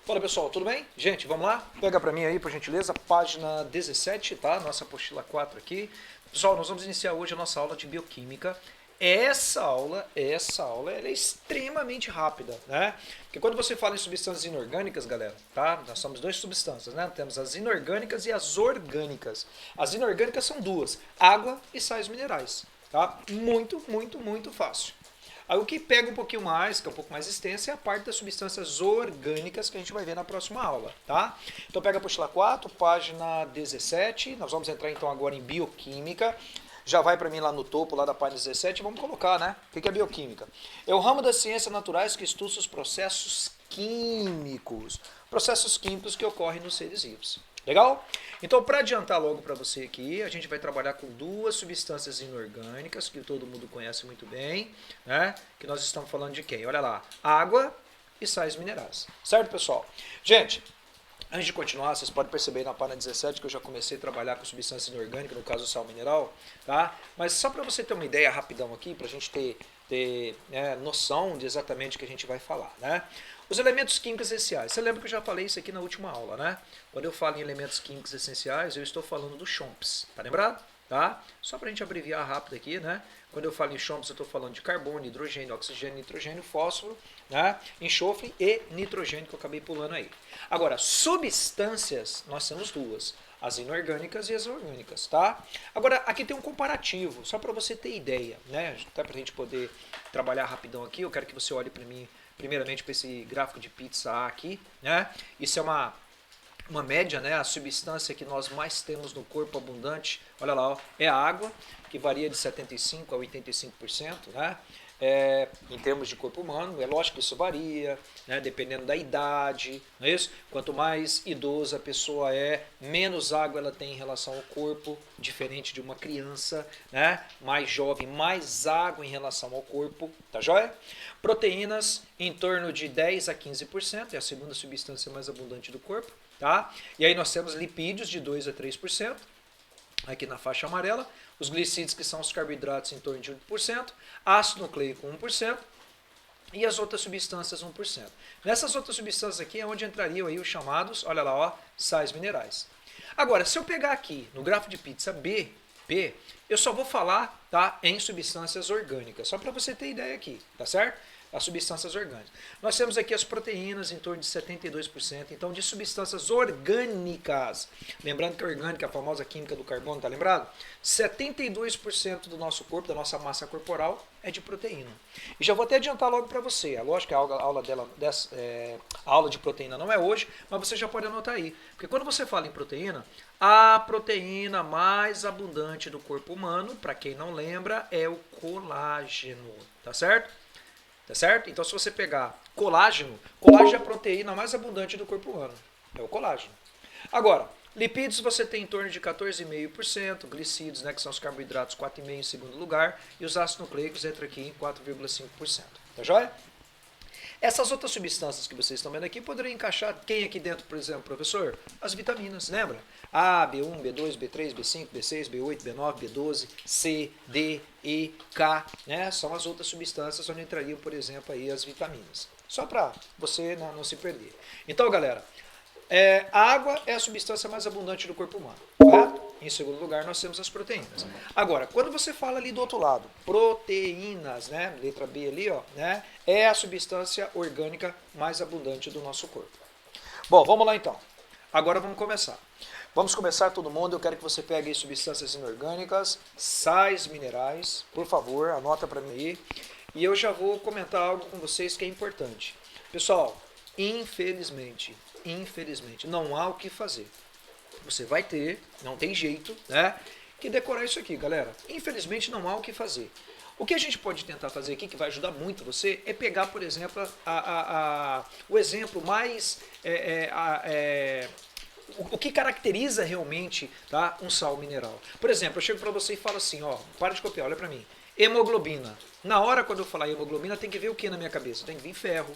Fala pessoal, tudo bem? Gente, vamos lá? Pega para mim aí, por gentileza, página 17, tá? Nossa apostila 4 aqui. Pessoal, nós vamos iniciar hoje a nossa aula de bioquímica. Ela é extremamente rápida, né? Porque quando você fala em substâncias inorgânicas, galera, tá? Nós somos duas substâncias, né? Temos as inorgânicas e as orgânicas. As inorgânicas são duas, água e sais minerais, tá? Muito fácil. Aí o que pega um pouquinho mais, que é um pouco mais extenso, é a parte das substâncias orgânicas que a gente vai ver na próxima aula, tá? Então pega a apostila 4, página 17, nós vamos entrar então agora em bioquímica. Já vai para mim lá no topo, lá da página 17, vamos colocar, né? O que é bioquímica? É o ramo das ciências naturais que estuda os processos químicos. Processos químicos que ocorrem nos seres vivos. Legal? Então, para adiantar logo para você aqui, a gente vai trabalhar com duas substâncias inorgânicas, que todo mundo conhece muito bem, né? Que nós estamos falando de quem? Olha lá, água e sais minerais. Certo, pessoal? Gente, antes de continuar, vocês podem perceber na página 17 que eu já comecei a trabalhar com substância inorgânica, no caso o sal mineral, tá? Mas só para você ter uma ideia rapidão aqui, para a gente ter noção de exatamente o que a gente vai falar, né? Os elementos químicos essenciais. Você lembra que eu já falei isso aqui na última aula, né? Quando eu falo em elementos químicos essenciais, eu estou falando do CHOMPS, tá lembrado? Tá? Só para a gente abreviar rápido aqui, né? Quando eu falo em CHOMPS, eu estou falando de carbono, hidrogênio, oxigênio, nitrogênio, fósforo, né? Enxofre e nitrogênio, que eu acabei pulando aí. Agora, substâncias, nós temos duas. As inorgânicas e as orgânicas, tá? Agora, aqui tem um comparativo, só para você ter ideia, né? Até para a gente poder trabalhar rapidão aqui, eu quero que você olhe para mim, primeiramente para esse gráfico de pizza A aqui, né? Isso é uma média, né? A substância que nós mais temos no corpo abundante, olha lá, ó, é a água, que varia de 75% a 85%, né? Em termos de corpo humano, é lógico que isso varia, né, dependendo da idade, não é isso? Quanto mais idosa a pessoa é, menos água ela tem em relação ao corpo, diferente de uma criança, né? Mais jovem, mais água em relação ao corpo, tá joia? Proteínas em torno de 10 a 15%, é a segunda substância mais abundante do corpo, tá? E aí nós temos lipídios de 2 a 3%, aqui na faixa amarela, os glicídios, que são os carboidratos, em torno de 1%, ácido nucleico 1%, e as outras substâncias 1%. Nessas outras substâncias aqui é onde entrariam aí os chamados, olha lá, ó, sais minerais. Agora, se eu pegar aqui no grafo de pizza B, eu só vou falar, tá, em substâncias orgânicas, só para você ter ideia aqui, tá certo? As substâncias orgânicas. Nós temos aqui as proteínas em torno de 72%, então de substâncias orgânicas. Lembrando que a orgânica é a famosa química do carbono, tá lembrado? 72% do nosso corpo, da nossa massa corporal, é de proteína. E já vou até adiantar logo para você. É lógico que a aula de proteína não é hoje, mas você já pode anotar aí. Porque quando você fala em proteína, a proteína mais abundante do corpo humano, para quem não lembra, é o colágeno, tá certo? Tá certo? Então, se você pegar colágeno é a proteína mais abundante do corpo humano. É o colágeno. Agora, lipídios você tem em torno de 14,5%, glicídios, né, que são os carboidratos, 4,5% em segundo lugar, e os ácidos nucleicos entram aqui em 4,5%. Tá joia? Essas outras substâncias que vocês estão vendo aqui poderiam encaixar quem aqui dentro, por exemplo, professor? As vitaminas, lembra? A, B1, B2, B3, B5, B6, B8, B9, B12, C, D, E, K, né? São as outras substâncias onde entrariam, por exemplo, aí as vitaminas. Só para você não se perder. Então, galera, a água é a substância mais abundante do corpo humano, correto? Em segundo lugar, nós temos as proteínas. Agora, quando você fala ali do outro lado, proteínas, né? Letra B ali, ó, né? É a substância orgânica mais abundante do nosso corpo. Bom, vamos lá então. Agora vamos começar. Vamos começar todo mundo. Eu quero que você pegue aí substâncias inorgânicas, sais minerais. Por favor, anota para mim aí. E eu já vou comentar algo com vocês que é importante. Pessoal, infelizmente, não há o que fazer. Você vai ter, não tem jeito, né, que decorar isso aqui, galera. Infelizmente não há o que fazer. O que a gente pode tentar fazer aqui, que vai ajudar muito você, é pegar, por exemplo, o exemplo mais... o que caracteriza realmente, tá, um sal mineral. Por exemplo, eu chego para você e falo assim, ó, para de copiar, olha para mim. Hemoglobina. Na hora, quando eu falar hemoglobina, tem que vir o que na minha cabeça? Tem que vir ferro,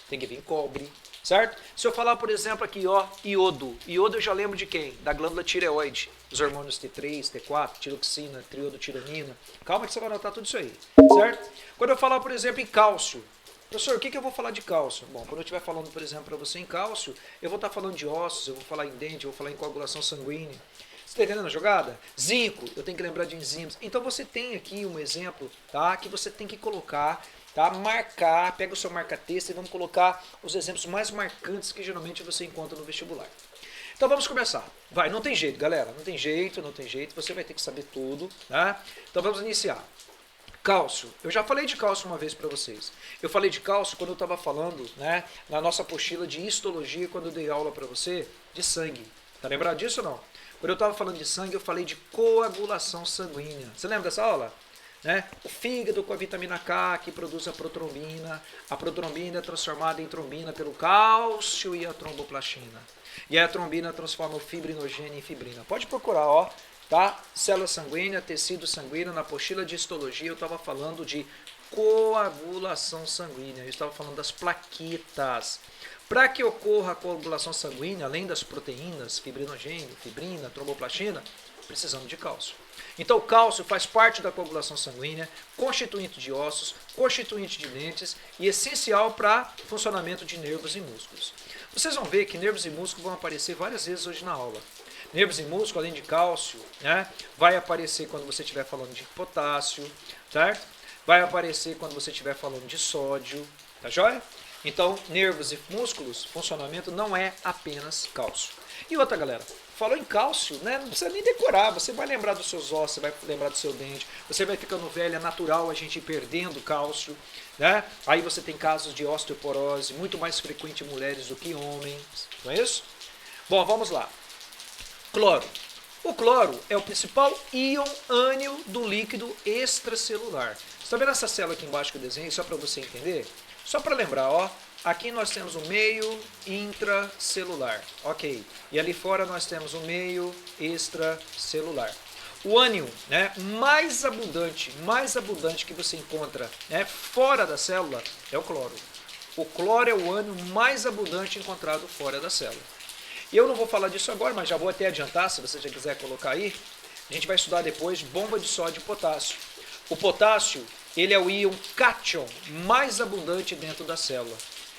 tem que vir cobre, certo? Se eu falar, por exemplo, aqui, ó, iodo. Iodo eu já lembro de quem? Da glândula tireoide. Os hormônios T3, T4, tiroxina, triodotironina. Calma que você vai anotar tudo isso aí, certo? Quando eu falar, por exemplo, em cálcio, Professor, o que eu vou falar de cálcio? Bom, quando eu estiver falando, por exemplo, para você em cálcio, eu vou estar falando de ossos, eu vou falar em dente, eu vou falar em coagulação sanguínea. Você está entendendo a jogada? Zinco, eu tenho que lembrar de enzimas. Então você tem aqui um exemplo, tá? Que você tem que colocar, tá? Marcar, pega o seu marca-texto e vamos colocar os exemplos mais marcantes que geralmente você encontra no vestibular. Então vamos começar. Vai, não tem jeito, galera. Não tem jeito, não tem jeito. Você vai ter que saber tudo, tá? Então vamos iniciar. Cálcio. Eu já falei de cálcio uma vez para vocês. Eu falei de cálcio quando eu estava falando, né, na nossa apostila de histologia, quando eu dei aula para você, de sangue. Tá lembrado disso ou não? Quando eu estava falando de sangue, eu falei de coagulação sanguínea. Você lembra dessa aula? Né? O fígado com a vitamina K que produz a protrombina. A protrombina é transformada em trombina pelo cálcio e a tromboplastina. E a trombina transforma o fibrinogênio em fibrina. Pode procurar, ó. Tá? Célula sanguínea, tecido sanguíneo, na apostila de histologia eu estava falando de coagulação sanguínea, eu estava falando das plaquetas. Para que ocorra a coagulação sanguínea, além das proteínas, fibrinogênio, fibrina, tromboplastina, precisamos de cálcio. Então o cálcio faz parte da coagulação sanguínea, constituinte de ossos, constituinte de dentes e essencial para o funcionamento de nervos e músculos. Vocês vão ver que nervos e músculos vão aparecer várias vezes hoje na aula. Nervos e músculos, além de cálcio, né, vai aparecer quando você estiver falando de potássio, certo? Vai aparecer quando você estiver falando de sódio, tá joia? Então, nervos e músculos, funcionamento não é apenas cálcio. E outra, galera, falou em cálcio, né, não precisa nem decorar, você vai lembrar dos seus ossos, você vai lembrar do seu dente, você vai ficando velho, é natural a gente ir perdendo cálcio, né? Aí você tem casos de osteoporose, muito mais frequente em mulheres do que homens, não é isso? Bom, vamos lá. Cloro. O cloro é o principal íon ânion do líquido extracelular. Você está vendo essa célula aqui embaixo que eu desenhei, só para você entender? Só para lembrar, ó, aqui nós temos o meio intracelular, ok. E ali fora nós temos o meio extracelular. O ânion, né, mais abundante que você encontra, né, fora da célula é o cloro. O cloro é o ânion mais abundante encontrado fora da célula. E eu não vou falar disso agora, mas já vou até adiantar, se você já quiser colocar aí. A gente vai estudar depois bomba de sódio e potássio. O potássio, ele é o íon cátion mais abundante dentro da célula.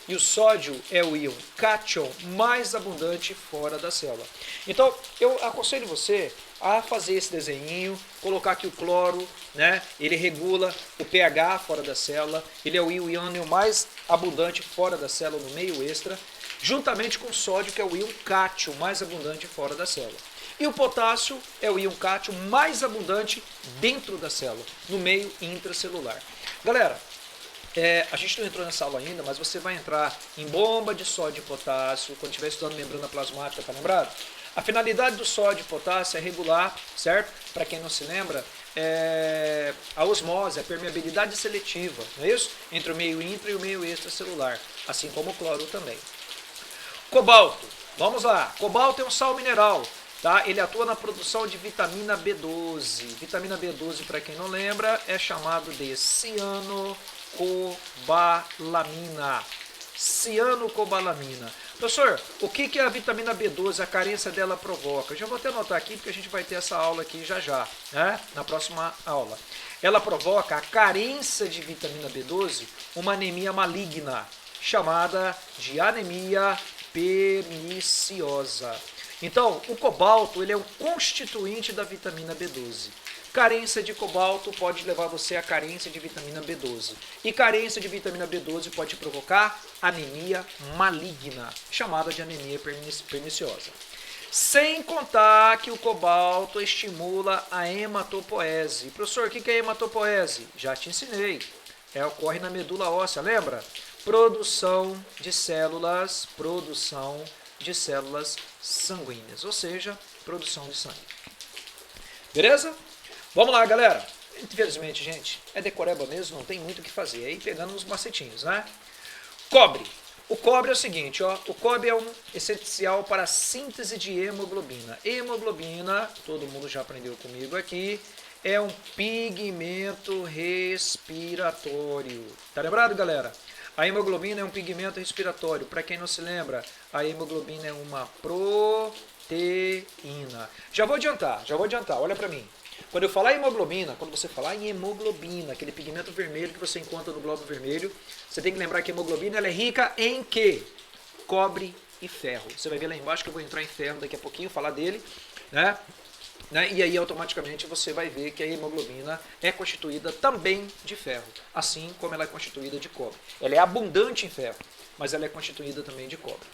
E o sódio é o íon cátion mais abundante fora da célula. Então, eu aconselho você a fazer esse desenho, colocar aqui o cloro, né? Ele regula o pH fora da célula, ele é o íon mais abundante fora da célula, no meio extra, juntamente com o sódio, que é o íon cátion mais abundante fora da célula. E o potássio é o íon cátion mais abundante dentro da célula, no meio intracelular. Galera, a gente não entrou nessa aula ainda, mas você vai entrar em bomba de sódio e potássio, quando estiver estudando membrana plasmática, tá lembrado? A finalidade do sódio e potássio é regular, certo? Para quem não se lembra, a osmose, a permeabilidade seletiva, não é isso? Entre o meio intra e o meio extracelular, assim como o cloro também. Cobalto, vamos lá. Cobalto é um sal mineral, tá? Ele atua na produção de vitamina B12. Vitamina B12, para quem não lembra, é chamado de cianocobalamina. Cianocobalamina. Professor, o que a vitamina B12, a carência dela provoca? Eu já vou até anotar aqui, porque a gente vai ter essa aula aqui já, né? Na próxima aula. Ela provoca a carência de vitamina B12, uma anemia maligna, chamada de anemia perniciosa. Então, o cobalto, ele é um constituinte da vitamina B12. Carência de cobalto pode levar você à carência de vitamina B12. E carência de vitamina B12 pode provocar anemia maligna, chamada de anemia perniciosa. Sem contar que o cobalto estimula a hematopoese. Professor, o que é hematopoese? Já te ensinei. Ocorre na medula óssea, lembra? Produção de células sanguíneas, ou seja, produção de sangue. Beleza? Vamos lá, galera. Infelizmente, gente, é decoreba mesmo, não tem muito o que fazer. Aí pegando uns macetinhos, né? Cobre. O cobre é o seguinte, ó, o cobre é um essencial para a síntese de hemoglobina. Hemoglobina, todo mundo já aprendeu comigo aqui, é um pigmento respiratório. Tá lembrado, galera? A hemoglobina é um pigmento respiratório. Para quem não se lembra, a hemoglobina é uma proteína. Já vou adiantar, olha para mim. Quando eu falar em hemoglobina, quando você falar em hemoglobina, aquele pigmento vermelho que você encontra no glóbulo vermelho, você tem que lembrar que a hemoglobina ela é rica em quê? Cobre e ferro. Você vai ver lá embaixo que eu vou entrar em ferro daqui a pouquinho, falar dele, né? E aí automaticamente você vai ver que a hemoglobina é constituída também de ferro, assim como ela é constituída de cobre. Ela é abundante em ferro, mas ela é constituída também de cobre.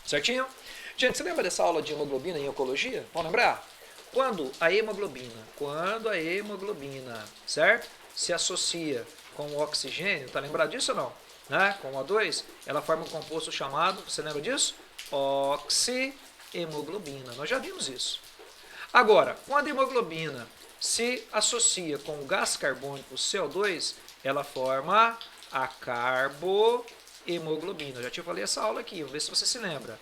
Certinho? Gente, você lembra dessa aula de hemoglobina em oncologia? Vamos lembrar? Quando a hemoglobina, certo? Se associa com o oxigênio, tá lembrado disso ou não? Né? Com o O2, ela forma um composto chamado, você lembra disso? Oxihemoglobina. Nós já vimos isso. Agora, quando a hemoglobina se associa com o gás carbônico CO2, ela forma a carbohemoglobina. Eu já te falei essa aula aqui, vamos ver se você se lembra.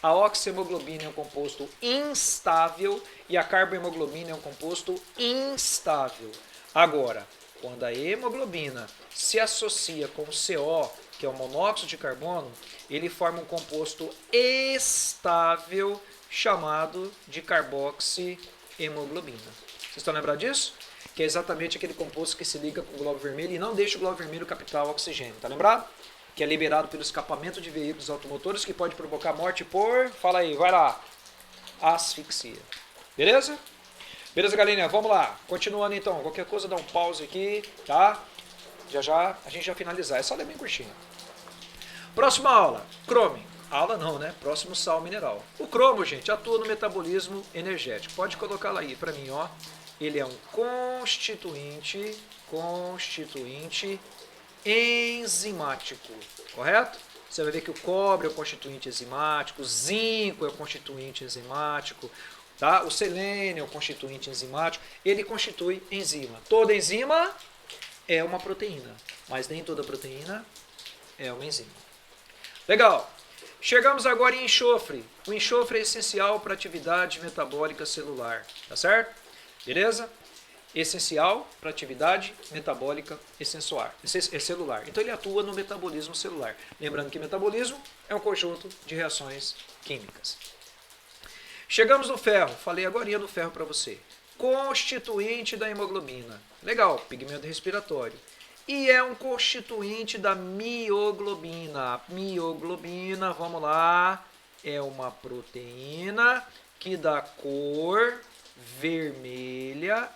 A oxihemoglobina é um composto instável e a carbohemoglobina é um composto instável. Agora, quando a hemoglobina se associa com o CO, que é o monóxido de carbono, ele forma um composto estável chamado de carboxihemoglobina. Vocês estão lembrados disso? Que é exatamente aquele composto que se liga com o glóbulo vermelho e não deixa o glóbulo vermelho captar o oxigênio. Tá lembrado? Que é liberado pelo escapamento de veículos automotores que pode provocar morte por... Fala aí, vai lá. Asfixia. Beleza? Beleza, galerinha? Vamos lá. Continuando então. Qualquer coisa dá um pause aqui, tá? Já a gente já finalizar. Essa aula é bem curtinha. Próxima aula. Crômio. Aula não, né? Próximo sal mineral. O cromo, gente, atua no metabolismo energético. Pode colocar lá aí para mim, ó. Ele é um constituinte enzimático, correto? Você vai ver que o cobre é o constituinte enzimático, o zinco é o constituinte enzimático, tá? O selênio é o constituinte enzimático, ele constitui enzima. Toda enzima é uma proteína, mas nem toda proteína é uma enzima. Legal. Chegamos agora em enxofre. O enxofre é essencial para a atividade metabólica celular, tá certo? Beleza? Essencial para a atividade metabólica celular. Então ele atua no metabolismo celular. Lembrando que metabolismo é um conjunto de reações químicas. Chegamos no ferro. Falei agora do ferro para você. Constituinte da hemoglobina. Legal, pigmento respiratório. E é um constituinte da mioglobina. Mioglobina, vamos lá, é uma proteína que dá cor vermelha,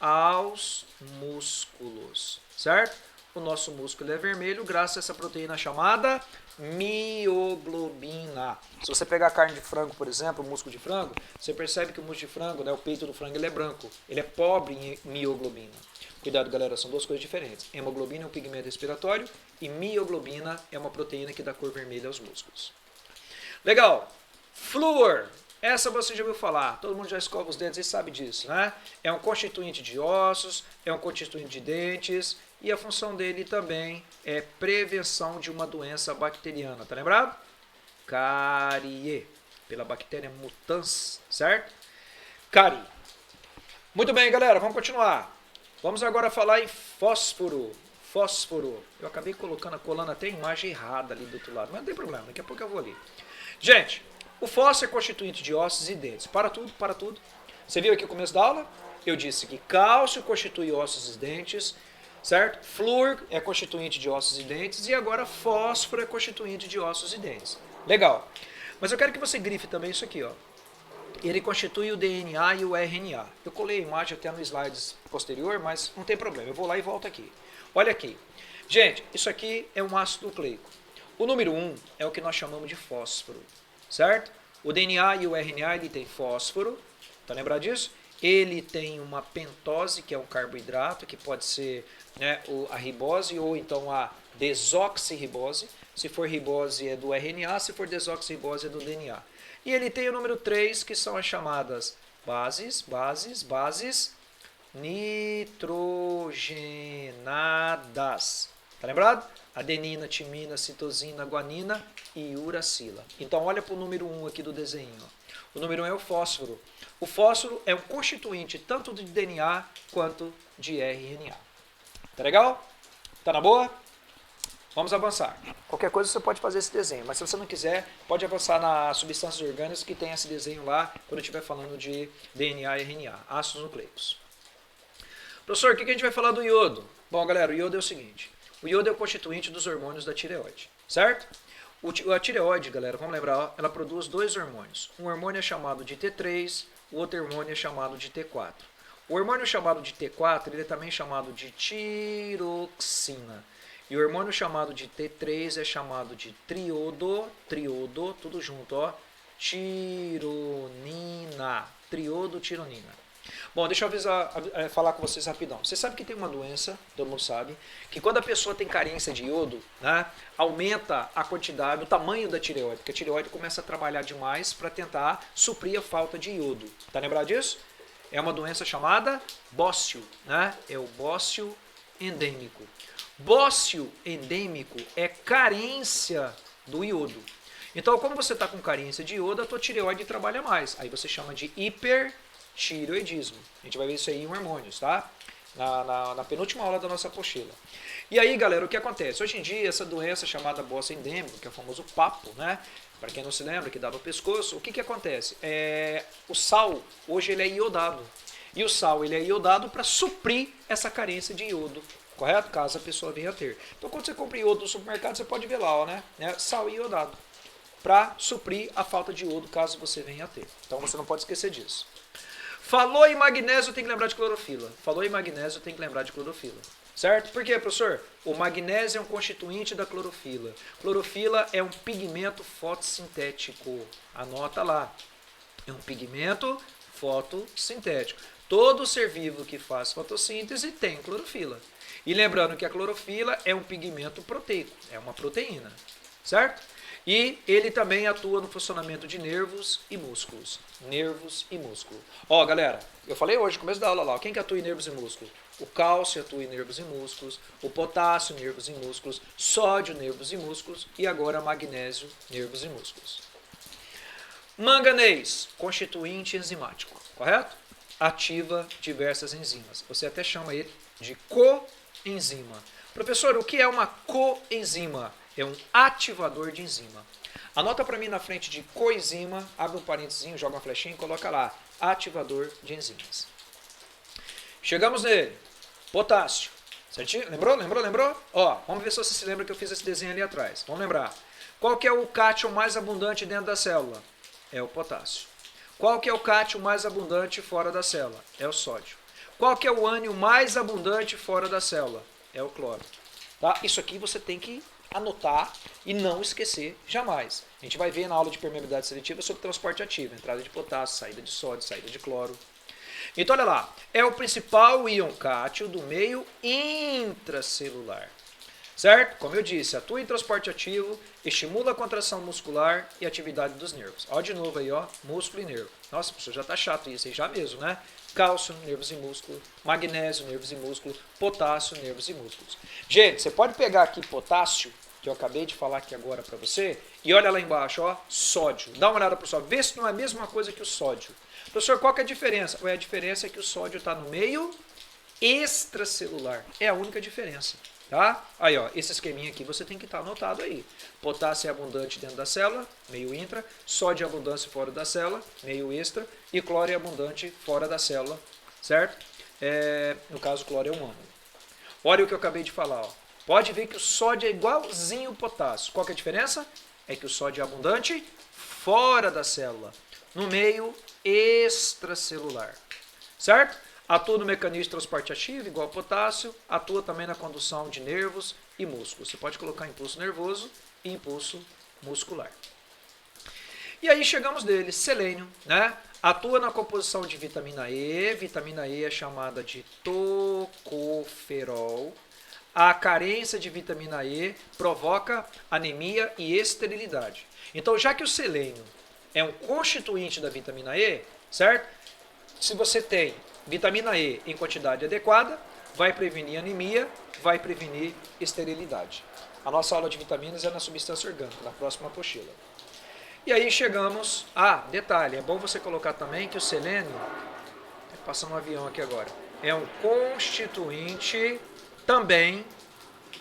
aos músculos, certo? O nosso músculo é vermelho graças a essa proteína chamada mioglobina. Se você pegar carne de frango, por exemplo, o músculo de frango, você percebe que o músculo de frango, né, o peito do frango, ele é branco. Ele é pobre em mioglobina. Cuidado, galera, são duas coisas diferentes. Hemoglobina é um pigmento respiratório e mioglobina é uma proteína que dá cor vermelha aos músculos. Legal. Flúor. Essa você já ouviu falar, todo mundo já escova os dentes e sabe disso, né? É um constituinte de ossos, é um constituinte de dentes e a função dele também é prevenção de uma doença bacteriana, tá lembrado? Carie, pela bactéria mutans, certo? Carie. Muito bem, galera, vamos continuar. Vamos agora falar em fósforo. Fósforo. Eu acabei colando até a imagem errada ali do outro lado, mas não tem problema, daqui a pouco eu vou ali. Gente, o fósforo é constituinte de ossos e dentes. Para tudo. Você viu aqui no começo da aula? Eu disse que cálcio constitui ossos e dentes, certo? Flúor é constituinte de ossos e dentes e agora fósforo é constituinte de ossos e dentes. Legal. Mas eu quero que você grife também isso aqui, ó. Ele constitui o DNA e o RNA. Eu colei a imagem até no slides posterior, mas não tem problema. Eu vou lá e volto aqui. Olha aqui. Gente, isso aqui é um ácido nucleico. O número 1 é o que nós chamamos de fósforo, certo? O DNA e o RNA ele tem fósforo, tá lembrado disso? Ele tem uma pentose, que é um carboidrato, que pode ser, né, a ribose ou então a desoxirribose. Se for ribose é do RNA, se for desoxirribose é do DNA. E ele tem o número 3, que são as chamadas bases nitrogenadas. Tá lembrado? Adenina, timina, citosina, guanina e uracila. Então olha para o número 1 aqui do desenho. O número 1 é o fósforo. O fósforo é um constituinte tanto de DNA quanto de RNA. Tá legal? Tá na boa? Vamos avançar. Qualquer coisa você pode fazer esse desenho, mas se você não quiser, pode avançar nas substâncias orgânicas que tem esse desenho lá quando eu estiver falando de DNA e RNA, ácidos nucleicos. Professor, o que a gente vai falar do iodo? Bom, galera, o iodo é o seguinte. O iodo é o constituinte dos hormônios da tireoide, certo? A tireoide, galera, vamos lembrar, ela produz dois hormônios. Um hormônio é chamado de T3, o outro hormônio é chamado de T4. O hormônio chamado de T4, ele é também chamado de tiroxina. E o hormônio chamado de T3 é chamado de triodo, tudo junto, ó, tironina, triodotironina. Bom, deixa eu falar com vocês rapidão. Você sabe que tem uma doença, todo mundo sabe, que quando a pessoa tem carência de iodo, né, aumenta a quantidade, o tamanho da tireoide, porque a tireoide começa a trabalhar demais para tentar suprir a falta de iodo. Tá lembrado disso? É uma doença chamada bócio, né? É o bócio endêmico. Bócio endêmico é carência do iodo. Então, como você está com carência de iodo, a tua tireoide trabalha mais. Aí você chama de hipertireoidismo. A gente vai ver isso aí em hormônios, tá? Na penúltima aula da nossa apostila. E aí, galera, o que acontece? Hoje em dia, essa doença chamada bócio endêmico, que é o famoso papo, né? Para quem não se lembra, que dá no pescoço, o que acontece? O sal, hoje ele é iodado. E o sal, ele é iodado para suprir essa carência de iodo, correto? Caso a pessoa venha a ter. Então, quando você compra iodo no supermercado, você pode ver lá, ó, né? Sal iodado, para suprir a falta de iodo, caso você venha a ter. Então, você não pode esquecer disso. Falou em magnésio, tem que lembrar de clorofila. Falou em magnésio, tem que lembrar de clorofila. Certo? Por quê, professor? O magnésio é um constituinte da clorofila. Clorofila é um pigmento fotossintético. Anota lá. É um pigmento fotossintético. Todo ser vivo que faz fotossíntese tem clorofila. E lembrando que a clorofila é um pigmento proteico, é uma proteína. Certo? E ele também atua no funcionamento de nervos e músculos. Nervos e músculo. Ó, galera, eu falei hoje, no começo da aula lá, quem que atua em nervos e músculos? O cálcio atua em nervos e músculos, o potássio, nervos e músculos, sódio, nervos e músculos e agora magnésio, nervos e músculos. Manganês, constituinte enzimático, correto? Ativa diversas enzimas. Você até chama ele de coenzima. Professor, o que é uma coenzima? É um ativador de enzima. Anota para mim na frente de coenzima, abre um parênteses, joga uma flechinha e coloca lá, ativador de enzimas. Chegamos nele. Potássio. Certinho? Lembrou? Ó, vamos ver se você se lembra que eu fiz esse desenho ali atrás. Vamos lembrar. Qual que é o cátion mais abundante dentro da célula? É o potássio. Qual que é o cátion mais abundante fora da célula? É o sódio. Qual que é o ânion mais abundante fora da célula? É o cloro. Tá? Isso aqui você tem que anotar e não esquecer jamais. A gente vai ver na aula de permeabilidade seletiva sobre transporte ativo, entrada de potássio, saída de sódio, saída de cloro. Então, olha lá, é o principal íon cátion do meio intracelular. Certo? Como eu disse, atua em transporte ativo, estimula a contração muscular e atividade dos nervos. Ó, de novo aí, ó, músculo e nervo. Nossa, professor, já tá chato isso aí já mesmo, né? Cálcio, nervos e músculo, magnésio, nervos e músculo, potássio, nervos e músculos. Gente, você pode pegar aqui potássio, que eu acabei de falar aqui agora para você, e olha lá embaixo, ó, sódio. Dá uma olhada para o sódio, vê se não é a mesma coisa que o sódio. Professor, qual que é a diferença? A diferença é que o sódio está no meio extracelular. É a única diferença. Tá? Aí, ó, esse esqueminha aqui você tem que estar anotado aí. Potássio é abundante dentro da célula, meio intra. Sódio é abundante fora da célula, meio extra. E cloro é abundante fora da célula, certo? No caso, cloro é um ânion. Olha o que eu acabei de falar, ó. Pode ver que o sódio é igualzinho ao potássio. Qual que é a diferença? É que o sódio é abundante fora da célula, no meio extracelular, certo? Atua no mecanismo de transporte ativo, igual ao potássio, atua também na condução de nervos e músculos. Você pode colocar impulso nervoso e impulso muscular. E aí chegamos nele, selênio, né? Atua na composição de vitamina E é chamada de tocoferol. A carência de vitamina E provoca anemia e esterilidade. Então, já que o selênio é um constituinte da vitamina E, certo? Se você tem vitamina E em quantidade adequada, vai prevenir anemia, vai prevenir esterilidade. A nossa aula de vitaminas é na substância orgânica, na próxima apostila. E aí chegamos... detalhe, é bom você colocar também que o selênio, passando um avião aqui agora, é um constituinte também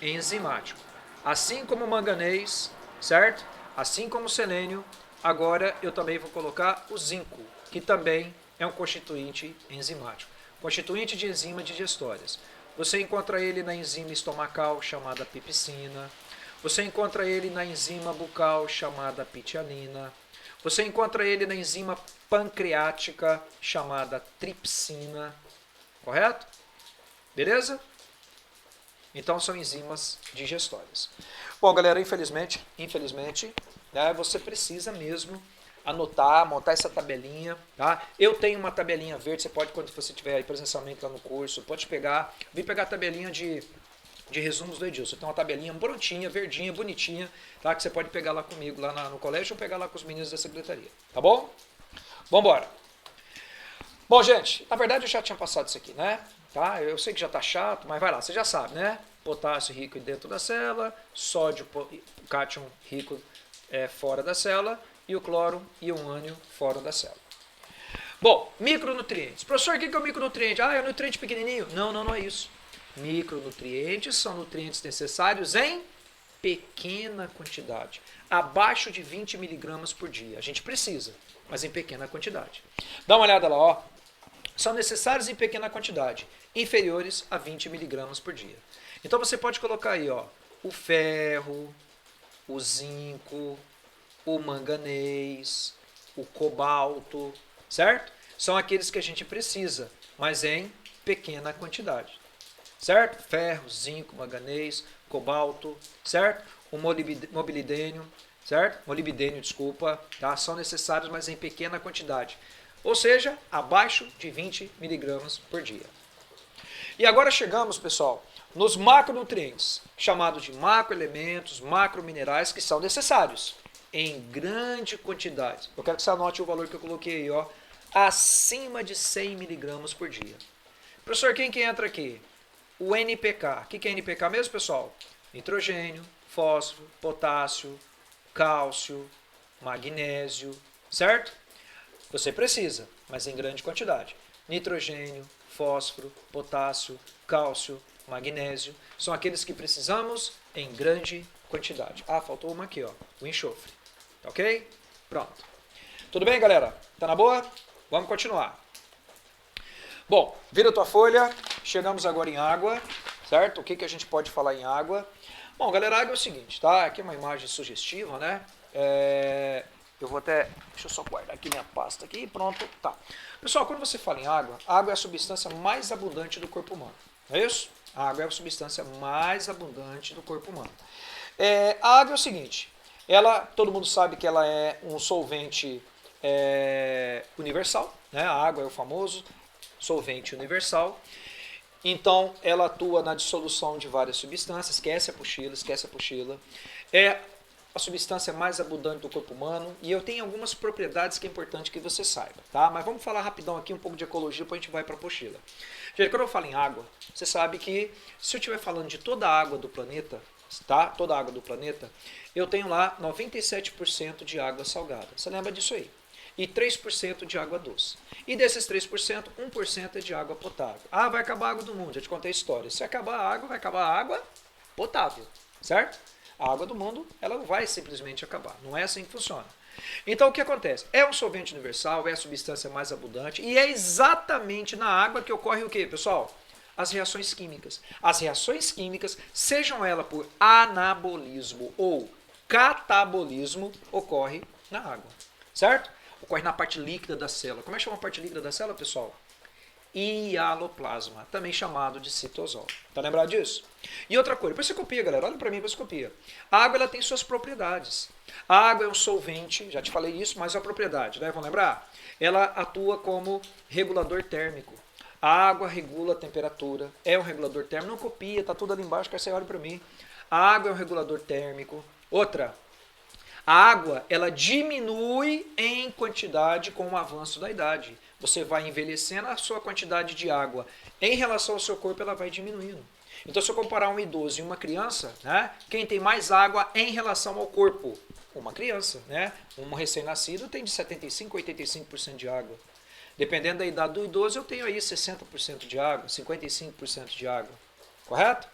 enzimático. Assim como o manganês, certo? Assim como o selênio, agora eu também vou colocar o zinco, que também é um constituinte enzimático. Constituinte de enzima digestórias. Você encontra ele na enzima estomacal, chamada pepsina. Você encontra ele na enzima bucal, chamada pitialina. Você encontra ele na enzima pancreática, chamada tripsina. Correto? Beleza? Então são enzimas digestórias. Bom, galera, infelizmente, né, você precisa mesmo anotar, montar essa tabelinha, tá? Eu tenho uma tabelinha verde, você pode, quando você tiver aí presencialmente lá no curso, pode pegar, vem pegar a tabelinha de resumos do Edilson. Tem uma tabelinha prontinha, verdinha, bonitinha, tá? Que você pode pegar lá comigo, lá no colégio, ou pegar lá com os meninos da secretaria, tá bom? Vambora! Bom, gente, na verdade eu já tinha passado isso aqui, né? Tá? Eu sei que já tá chato, mas vai lá, você já sabe, né? Potássio rico dentro da célula, sódio, cátion rico fora da célula e o cloro e o ânion fora da célula. Bom, micronutrientes. Professor, o que é o micronutriente? Ah, é um nutriente pequenininho? Não, não é isso. Micronutrientes são nutrientes necessários em pequena quantidade, abaixo de 20 miligramas por dia. A gente precisa, mas em pequena quantidade. Dá uma olhada lá, ó. São necessários em pequena quantidade, inferiores a 20 miligramas por dia. Então você pode colocar aí, ó, o ferro, o zinco, o manganês, o cobalto, certo? São aqueles que a gente precisa, mas em pequena quantidade, certo? Ferro, zinco, manganês, cobalto, certo? O molibdênio, certo? Molibdênio, desculpa, tá? São necessários, mas em pequena quantidade. Ou seja, abaixo de 20 miligramas por dia. E agora chegamos, pessoal, nos macronutrientes, chamados de macroelementos, macrominerais, que são necessários em grande quantidade. Eu quero que você anote o valor que eu coloquei aí, ó, acima de 100 miligramas por dia. Professor, quem que entra aqui? O NPK. O que é NPK mesmo, pessoal? Nitrogênio, fósforo, potássio, cálcio, magnésio, certo? Você precisa, mas em grande quantidade. Nitrogênio, fósforo, potássio, cálcio, magnésio, são aqueles que precisamos em grande quantidade. Ah, faltou uma aqui, ó, o enxofre. Ok? Pronto. Tudo bem, galera? Tá na boa? Vamos continuar. Bom, vira a tua folha, chegamos agora em água, certo? O que a gente pode falar em água? Bom, galera, água é o seguinte, tá? Aqui é uma imagem sugestiva, né? Eu vou até, deixa eu só guardar aqui minha pasta aqui, pronto, tá. Pessoal, quando você fala em água, a água é a substância mais abundante do corpo humano, não é isso? A água é a substância mais abundante do corpo humano. A água é o seguinte, todo mundo sabe que ela é um solvente universal, né? A água é o famoso solvente universal. Então, ela atua na dissolução de várias substâncias, esquece a apostila. É a substância mais abundante do corpo humano e eu tenho algumas propriedades que é importante que você saiba, tá? Mas vamos falar rapidão aqui um pouco de ecologia, depois a gente vai para a apostila. Gente, quando eu falo em água, você sabe que se eu estiver falando de toda a água do planeta, tá? Toda a água do planeta, eu tenho lá 97% de água salgada. Você lembra disso aí? E 3% de água doce. E desses 3%, 1% é de água potável. Ah, vai acabar a água do mundo, já te contei a história. Se acabar a água, vai acabar a água potável, certo? A água do mundo, ela não vai simplesmente acabar. Não é assim que funciona. Então, o que acontece? É um solvente universal, é a substância mais abundante e é exatamente na água que ocorre o quê, pessoal? As reações químicas. As reações químicas, sejam elas por anabolismo ou catabolismo, ocorre na água, certo? Ocorre na parte líquida da célula. Como é que chama a parte líquida da célula, pessoal? Hialoplasma, também chamado de citosol. Tá lembrado disso? E outra coisa, depois você copia, galera, olha para mim, depois você copia. A água ela tem suas propriedades. A água é um solvente, já te falei isso, mas é a propriedade, né? Vão lembrar? Ela atua como regulador térmico. A água regula a temperatura, é um regulador térmico. Não copia, tá tudo ali embaixo, quer você olha para mim. A água é um regulador térmico. Outra, a água ela diminui em quantidade com o avanço da idade. Você vai envelhecendo, a sua quantidade de água em relação ao seu corpo ela vai diminuindo. Então, se eu comparar um idoso e uma criança, né, quem tem mais água em relação ao corpo? Uma criança, né? Um recém-nascido tem de 75% a 85% de água. Dependendo da idade do idoso, eu tenho aí 60% de água, 55% de água. Correto?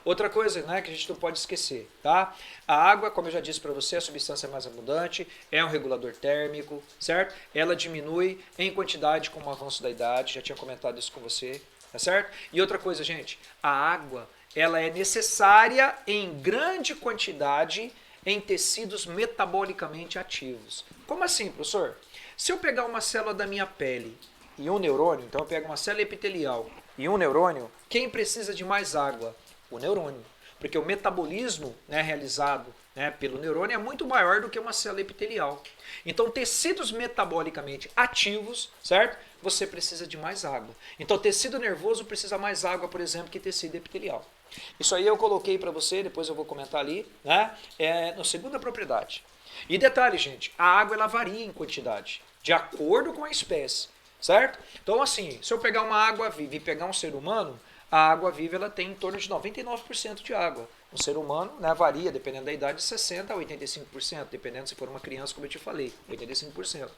Outra coisa, né, que a gente não pode esquecer, tá? A água, como eu já disse para você, é a substância mais abundante, é um regulador térmico, certo? Ela diminui em quantidade com o avanço da idade, já tinha comentado isso com você, tá certo? E outra coisa, gente, a água, ela é necessária em grande quantidade em tecidos metabolicamente ativos. Como assim, professor? Se eu pegar uma célula da minha pele e um neurônio, então eu pego uma célula epitelial e um neurônio, quem precisa de mais água? O neurônio. Porque o metabolismo, né, realizado, né, pelo neurônio é muito maior do que uma célula epitelial. Então, tecidos metabolicamente ativos, certo? Você precisa de mais água. Então, tecido nervoso precisa mais água, por exemplo, que tecido epitelial. Isso aí eu coloquei para você, depois eu vou comentar ali, né? Na segunda propriedade. E detalhe, gente, a água ela varia em quantidade, de acordo com a espécie, certo? Então, assim, se eu pegar uma água viva e pegar um ser humano, a água viva ela tem em torno de 99% de água. Um ser humano, né, varia, dependendo da idade, de 60% a 85%, dependendo se for uma criança, como eu te falei, 85%.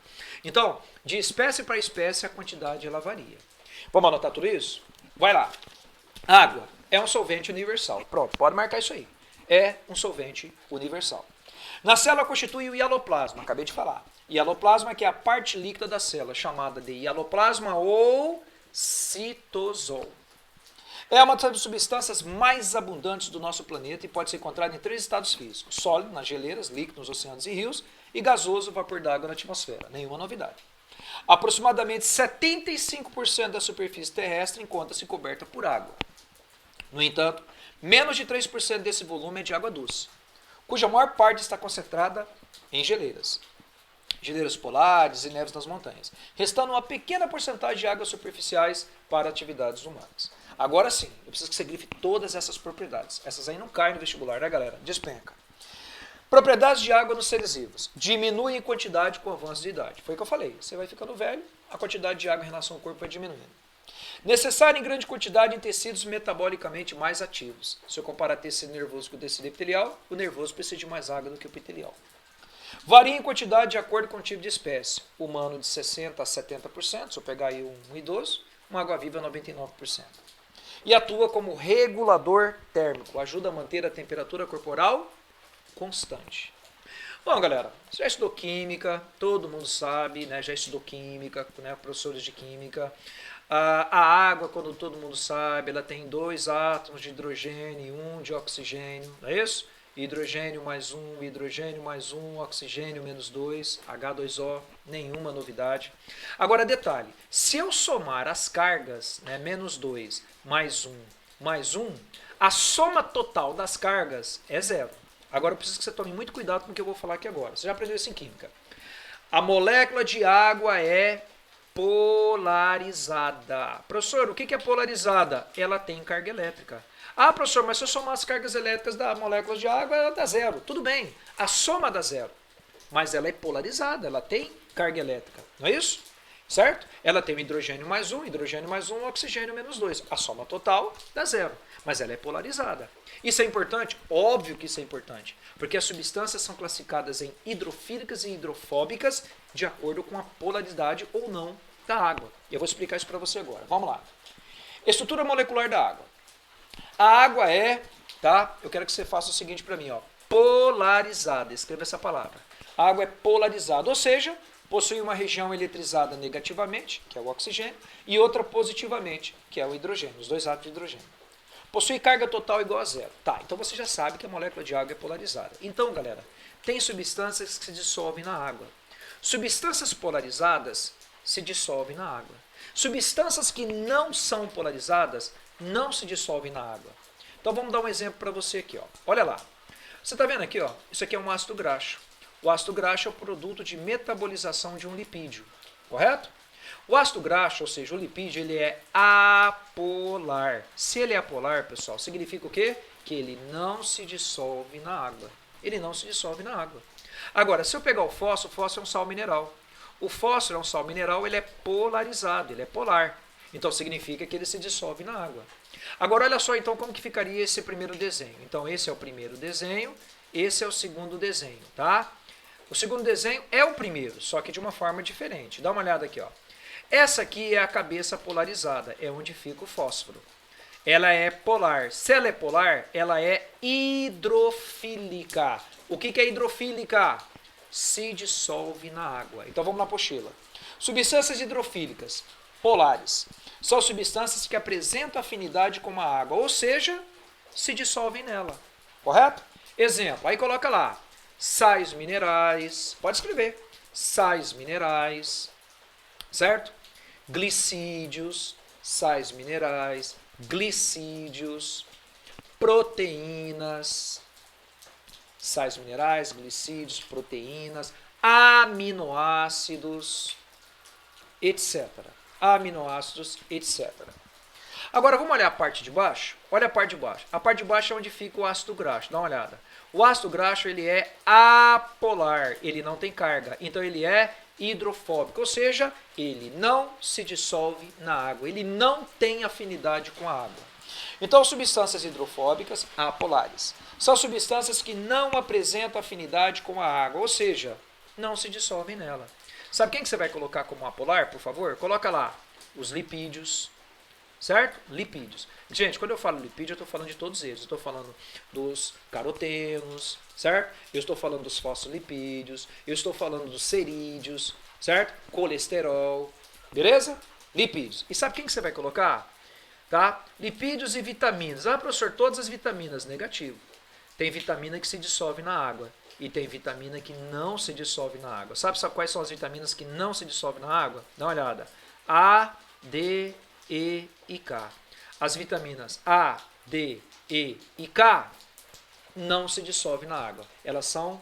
Então, de espécie para espécie, a quantidade ela varia. Vamos anotar tudo isso? Vai lá. Água é um solvente universal. Pronto, pode marcar isso aí. É um solvente universal. Na célula constitui o hialoplasma, acabei de falar. Hialoplasma que é a parte líquida da célula, chamada de hialoplasma ou citosol. É uma das substâncias mais abundantes do nosso planeta e pode ser encontrada em 3 estados físicos: sólido, nas geleiras, líquido, nos oceanos e rios, e gasoso, vapor d'água na atmosfera. Nenhuma novidade. Aproximadamente 75% da superfície terrestre encontra-se coberta por água. No entanto, menos de 3% desse volume é de água doce, cuja maior parte está concentrada em geleiras. Geleiras polares e neves nas montanhas, restando uma pequena porcentagem de águas superficiais para atividades humanas. Agora sim, eu preciso que você grife todas essas propriedades. Essas aí não caem no vestibular, né, galera? Despenca. Propriedades de água nos seres vivos. Diminui em quantidade com o avanço de idade. Foi o que eu falei. Você vai ficando velho, a quantidade de água em relação ao corpo vai diminuindo. Necessário em grande quantidade em tecidos metabolicamente mais ativos. Se eu comparar tecido nervoso com o tecido epitelial, o nervoso precisa de mais água do que o epitelial. Varia em quantidade de acordo com o tipo de espécie. Humano de 60% a 70%, se eu pegar aí um idoso, uma água-viva 99%. E atua como regulador térmico, ajuda a manter a temperatura corporal constante. Bom, galera, você já estudou química, todo mundo sabe, né? Já estudou química, né? Professores de química. A água, quando todo mundo sabe, ela tem 2 átomos de hidrogênio e 1 de oxigênio, não é isso? Hidrogênio mais 1, oxigênio menos 2, H2O, nenhuma novidade. Agora, detalhe, se eu somar as cargas, né, menos 2, mais 1, a soma total das cargas é 0. Agora eu preciso que você tome muito cuidado com o que eu vou falar aqui agora. Você já aprendeu isso em química. A molécula de água é polarizada. Professor, o que é polarizada? Ela tem carga elétrica. Ah, professor, mas se eu somar as cargas elétricas da molécula de água, ela dá 0. Tudo bem, a soma dá 0. Mas ela é polarizada, ela tem carga elétrica. Não é isso? Certo? Ela tem o hidrogênio mais 1, oxigênio menos 2. A soma total dá 0. Mas ela é polarizada. Isso é importante? Óbvio que isso é importante. Porque as substâncias são classificadas em hidrofílicas e hidrofóbicas de acordo com a polaridade ou não da água. E eu vou explicar isso para você agora. Vamos lá. Estrutura molecular da água. A água é, tá? Eu quero que você faça o seguinte para mim, ó. Polarizada. Escreva essa palavra. A água é polarizada, ou seja, possui uma região eletrizada negativamente, que é o oxigênio, e outra positivamente, que é o hidrogênio, os 2 átomos de hidrogênio. Possui carga total igual a 0. Tá, então você já sabe que a molécula de água é polarizada. Então, galera, tem substâncias que se dissolvem na água. Substâncias polarizadas se dissolvem na água. Substâncias que não são polarizadas não se dissolvem na água. Então vamos dar um exemplo para você aqui, ó. Olha lá. Você está vendo aqui, ó? Isso aqui é um ácido graxo. O ácido graxo é o produto de metabolização de um lipídio, correto? O ácido graxo, ou seja, o lipídio, ele é apolar. Se ele é apolar, pessoal, significa o quê? Que ele não se dissolve na água. Ele não se dissolve na água. Agora, se eu pegar o fósforo é um sal mineral. O fósforo é um sal mineral, ele é polarizado, ele é polar. Então significa que ele se dissolve na água. Agora olha só então como que ficaria esse primeiro desenho. Então esse é o primeiro desenho, esse é o segundo desenho, tá? O segundo desenho é o primeiro, só que de uma forma diferente. Dá uma olhada aqui, ó. Essa aqui é a cabeça polarizada, é onde fica o fósforo. ela é polar. Se ela é polar, ela é hidrofílica. O que é hidrofílica? Se dissolve na água. Então vamos na apostila. Substâncias hidrofílicas polares são substâncias que apresentam afinidade com a água, ou seja, se dissolvem nela. Correto? Exemplo, aí coloca lá, sais minerais, pode escrever, sais minerais, certo? Glicídios, sais minerais, glicídios, proteínas, sais minerais, glicídios, proteínas, aminoácidos, etc. Aminoácidos, etc. Agora vamos olhar a parte de baixo? Olha a parte de baixo. A parte de baixo é onde fica o ácido graxo. Dá uma olhada. O ácido graxo ele é apolar, ele não tem carga, então ele é hidrofóbico, ou seja, ele não se dissolve na água, ele não tem afinidade com a água. Então, substâncias hidrofóbicas apolares são substâncias que não apresentam afinidade com a água, ou seja, não se dissolvem nela. Sabe quem que você vai colocar como apolar, por favor? Coloca lá os lipídios, certo? Lipídios. Gente, quando eu falo lipídio, eu estou falando de todos eles. Eu estou falando dos carotenos, certo? Eu estou falando dos fosfolipídios, eu estou falando dos cerídeos, certo? Colesterol, beleza? Lipídios. E sabe quem que você vai colocar? Tá? Lipídios e vitaminas. Ah, professor, todas as vitaminas, negativo. Tem vitamina que se dissolve na água e tem vitamina que não se dissolve na água. Sabe quais são as vitaminas que não se dissolvem na água? Dá uma olhada. A, D, E e K. As vitaminas A, D, E e K não se dissolvem na água. Elas são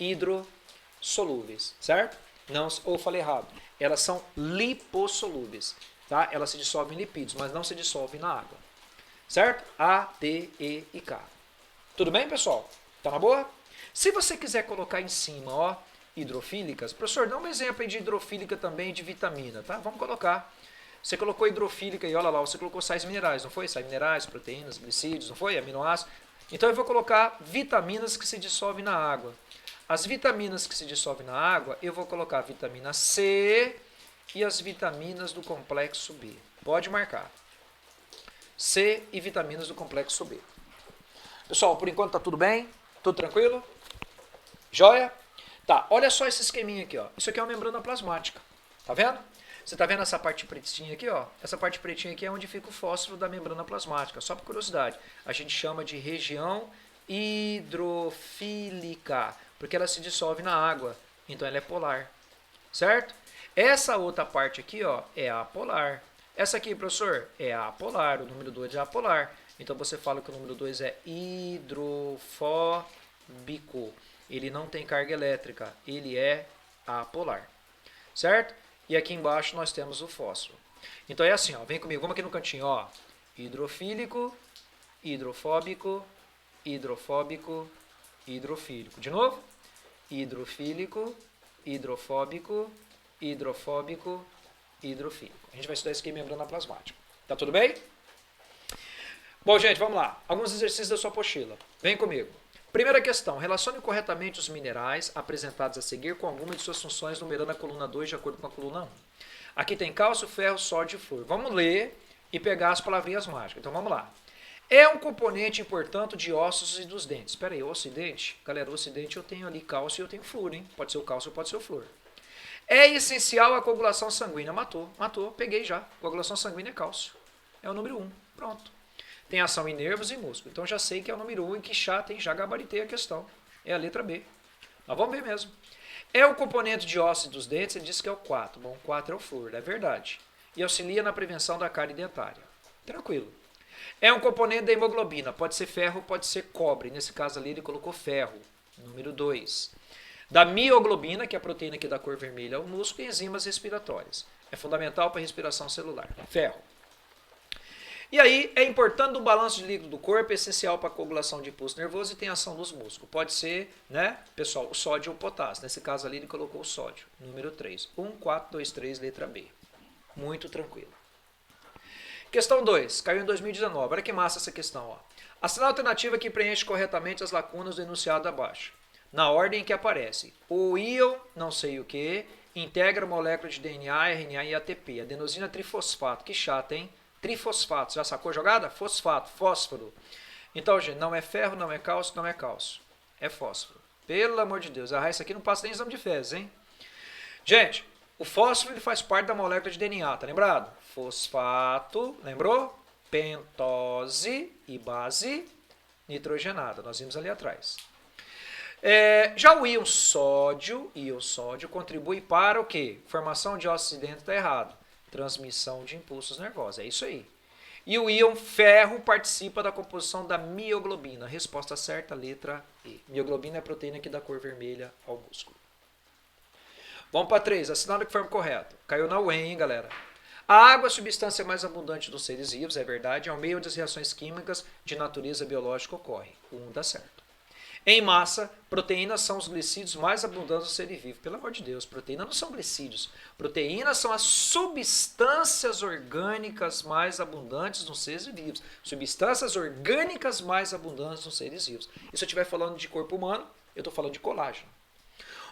hidrossolúveis, certo? Não, ou falei errado. Elas são lipossolúveis, tá? Elas se dissolvem em lipídios, mas não se dissolvem na água. Certo? A, D, E e K. Tudo bem, pessoal? Tá na boa? Se você quiser colocar em cima, ó, hidrofílicas, professor, dá um exemplo aí de hidrofílica também de vitamina, tá? Vamos colocar. Você colocou hidrofílica e olha lá, você colocou sais minerais, não foi? Sais minerais, proteínas, glicídios, não foi? Aminoácidos. Então eu vou colocar vitaminas que se dissolvem na água. As vitaminas que se dissolvem na água, eu vou colocar a vitamina C e as vitaminas do complexo B. Pode marcar. C e vitaminas do complexo B. Pessoal, por enquanto tá tudo bem? Tudo tranquilo? Joia? Tá, olha só esse esqueminha aqui, ó. Isso aqui é uma membrana plasmática. Tá vendo? Você tá vendo essa parte pretinha aqui, ó? Essa parte pretinha aqui é onde fica o fósforo da membrana plasmática. Só por curiosidade. A gente chama de região hidrofílica, porque ela se dissolve na água. Então ela é polar. Certo? Essa outra parte aqui, ó, é apolar. Essa aqui, professor, é apolar. O número 2 é apolar. Então você fala que o número 2 é hidrofóbico. Ele não tem carga elétrica. Ele é apolar. Certo? E aqui embaixo nós temos o fósforo. Então é assim, ó, vem comigo, vamos aqui no cantinho, ó. Hidrofílico, hidrofóbico, hidrofóbico, hidrofílico. De novo? Hidrofílico, hidrofóbico, hidrofóbico, hidrofílico. A gente vai estudar isso aqui em membrana plasmática. Tá tudo bem? Bom, gente, vamos lá. Alguns exercícios da sua apostila. Vem comigo. Primeira questão. Relacione corretamente os minerais apresentados a seguir com alguma de suas funções, numerando a coluna 2 de acordo com a coluna 1. Aqui tem cálcio, ferro, sódio e flúor. Vamos ler e pegar as palavrinhas mágicas. Então vamos lá. É um componente importante de ossos e dos dentes. Espera aí, osso e dente? Galera, osso e dente eu tenho ali cálcio e eu tenho flúor, hein? Pode ser o cálcio ou pode ser o flúor. É essencial a coagulação sanguínea. Matou, peguei já. Coagulação sanguínea é cálcio. É o número 1. Pronto. Tem ação em nervos e músculo. Então já sei que é o número 1 e que já gabaritei a questão. É a letra B. Mas vamos ver mesmo. É o componente de ósseo dos dentes, ele diz que é o 4. Bom, o 4 é o flúor, é verdade. E auxilia na prevenção da cárie dentária. Tranquilo. É um componente da hemoglobina. Pode ser ferro, pode ser cobre. Nesse caso ali ele colocou ferro. Número 2. Da mioglobina, que é a proteína que dá cor vermelha ao músculo, e enzimas respiratórias. É fundamental para a respiração celular. Ferro. E aí, é importante o balanço de líquido do corpo, é essencial para a coagulação de impulso nervoso e tem ação nos músculos. Pode ser, né, pessoal, o sódio ou o potássio. Nesse caso ali, ele colocou o sódio. Número 3. 1, 4, 2, 3, letra B. Muito tranquilo. Questão 2. Caiu em 2019. Olha que massa essa questão, ó. Assinale a alternativa que preenche corretamente as lacunas do enunciado abaixo. Na ordem em que aparece. O íon, não sei o que, integra molécula de DNA, RNA e ATP. Adenosina trifosfato. Que chato, hein? Trifosfato. Já sacou a jogada? Fosfato, fósforo. Então, gente, não é ferro, não é cálcio, não é cálcio. É fósforo. Pelo amor de Deus. Isso aqui não passa nem exame de fezes, hein? Gente, o fósforo ele faz parte da molécula de DNA, tá lembrado? Fosfato, lembrou? Pentose e base nitrogenada. Nós vimos ali atrás. Já o íon sódio contribui para o quê? Formação de oxidante está errado. Transmissão de impulsos nervosos. É isso aí. E o íon ferro participa da composição da mioglobina. Resposta certa, letra E. Mioglobina é a proteína que dá cor vermelha ao músculo. Vamos para 3. Assinala que forma correta. Caiu na UEM, hein, galera? A água é a substância mais abundante dos seres vivos, é verdade. Ao meio das reações químicas de natureza biológica ocorrem. Dá certo. Em massa, proteínas são os glicídios mais abundantes do ser vivo. Pelo amor de Deus, proteínas não são glicídios. Proteínas são as substâncias orgânicas mais abundantes nos seres vivos. Substâncias orgânicas mais abundantes nos seres vivos. E se eu estiver falando de corpo humano, eu estou falando de colágeno.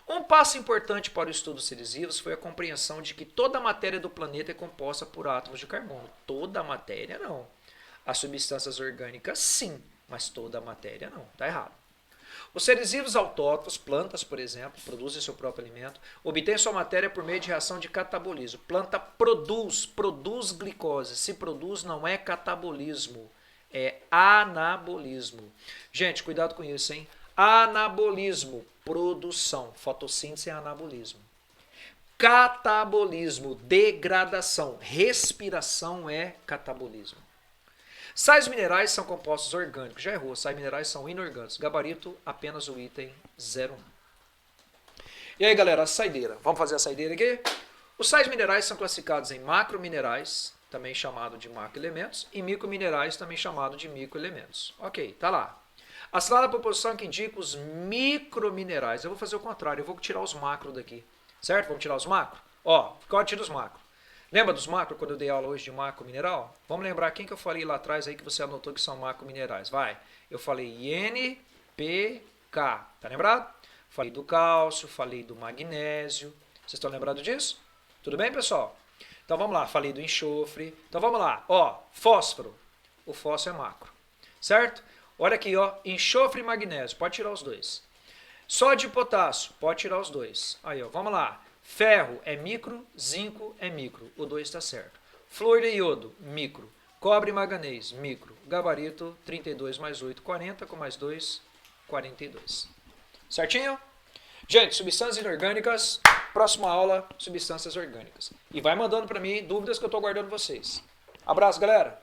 Um passo importante para o estudo dos seres vivos foi a compreensão de que toda a matéria do planeta é composta por átomos de carbono. Toda a matéria não. As substâncias orgânicas sim, mas toda a matéria não. Está errado. Os seres vivos autótrofos, plantas, por exemplo, produzem seu próprio alimento, obtêm sua matéria por meio de reação de catabolismo. Planta produz glicose. Se produz, não é catabolismo, é anabolismo. Gente, cuidado com isso, hein? Anabolismo, produção. Fotossíntese é anabolismo. Catabolismo, degradação. Respiração é catabolismo. Sais minerais são compostos orgânicos. Já errou, sais minerais são inorgânicos. Gabarito, apenas o item 01. E aí, galera, a saideira. Vamos fazer a saideira aqui? Os sais minerais são classificados em macrominerais, também chamado de macroelementos, e microminerais, também chamado de microelementos. Ok, tá lá. Assinala a proposição que indica os microminerais. Eu vou fazer o contrário, eu vou tirar os macro daqui. Certo? Vamos tirar os macro? Ó, ficou tira os macro. Lembra dos macro, quando eu dei aula hoje de macro mineral? Vamos lembrar quem que eu falei lá atrás aí que você anotou que são macro minerais. Vai. Eu falei NPK. Tá lembrado? Falei do cálcio, falei do magnésio. Vocês estão lembrados disso? Tudo bem, pessoal? Então vamos lá. Falei do enxofre. Então vamos lá. Ó, fósforo. O fósforo é macro. Certo? Olha aqui, ó. Enxofre e magnésio. Pode tirar os dois. Sódio e potássio. Pode tirar os dois. Aí, ó. Vamos lá. Ferro é micro, zinco é micro. O 2 está certo. Flúor de iodo, micro. Cobre e manganês, micro. Gabarito, 32 mais 8, 40. Com mais 2, 42. Certinho? Gente, substâncias inorgânicas. Próxima aula, substâncias orgânicas. E vai mandando para mim dúvidas que eu estou guardando vocês. Abraço, galera!